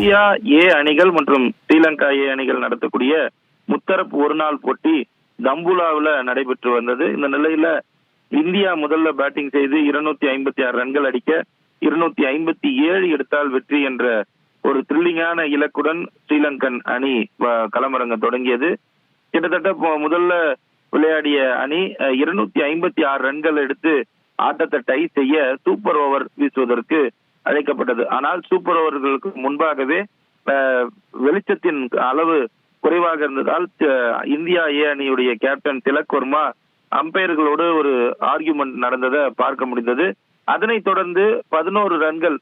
India A அணிகள் மற்றும் ஸ்ரீலங்கா ஏ அணிகள் நடத்தக்கூடிய முத்தரப்பு ஒருநாள் போட்டி தம்புலாவில் நடைபெற்று வந்தது. இந்த நிலையில இந்தியா முதல்ல பேட்டிங் செய்து 256 ரன்கள் அடிக்க 257 எடுத்தால் வெற்றி என்ற ஒரு த்ரில்லிங்கான இலக்குடன் ஸ்ரீலங்கன் அணி களமிறங்க தொடங்கியது. கிட்டத்தட்ட முதல்ல விளையாடிய அணி 256 ரன்கள் எடுத்து ஆட்டத்தை டை செய்ய சூப்பர் ஓவர் வீசுவதற்கு அழைக்கப்பட்டது. ஆனால் சூப்பர் ஓவர்களுக்கு முன்பாகவே வெளிச்சத்தின் அளவு குறைவாக இருந்ததால் இந்தியா ஏ அணியுடைய கேப்டன் திலக் வர்மா அம்பையர்களோடு ஒரு ஆர்கியூமெண்ட் நடந்ததை பார்க்க முடிந்தது. அதனைத் தொடர்ந்து 11 ரன்கள்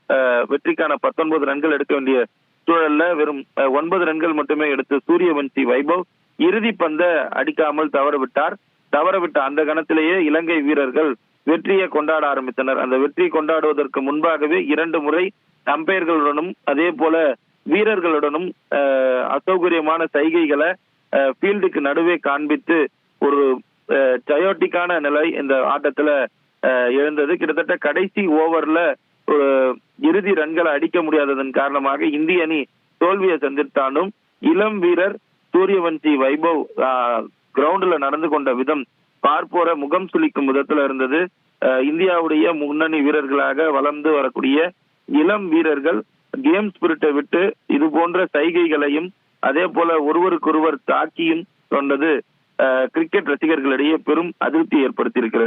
வெற்றிக்கான 19 ரன்கள் எடுக்க வேண்டிய சூழல்ல வெறும் 9 ரன்கள் மட்டுமே எடுத்து சூரியவன்சி வைபவ் இறுதி பந்த அடிக்காமல் தவறவிட்ட அந்த கணத்திலேயே இலங்கை வீரர்கள் வெற்றியை கொண்டாட ஆரம்பித்தனர். அந்த வெற்றியை கொண்டாடுவதற்கு முன்பாகவே 2 முறை அம்பையர்களுடனும் அதே போல வீரர்களுடனும் அசௌகரியமான சைகைகளை ஃபீல்டுக்கு நடுவே காண்பித்து ஒரு டயோட்டிக்கான நிலை இந்த ஆட்டத்துல எழுந்தது. கிட்டத்தட்ட கடைசி ஓவர்ல ஒரு இறுதி ரன்களை அடிக்க முடியாததன் காரணமாக இந்திய அணி தோல்வியை சந்தித்தாலும் இளம் வீரர் சூரியவன்சி வைபவ் கிரவுண்ட்ல நடந்து கொண்ட விதம் பார்ப்போர முகம் சுளிக்கும் விதத்துல இருந்தது. இந்தியாவுடைய முன்னணி வீரர்களாக வளர்ந்து வரக்கூடிய இளம் வீரர்கள் கேம் ஸ்பிரிட்டை விட்டு இது போன்ற சைகைகளையும் அதே போல ஒருவருக்கொருவர் தாக்கியும் கொண்டது கிரிக்கெட் ரசிகர்களிடையே பெரும் அதிருப்தி ஏற்படுத்தி இருக்கிறது.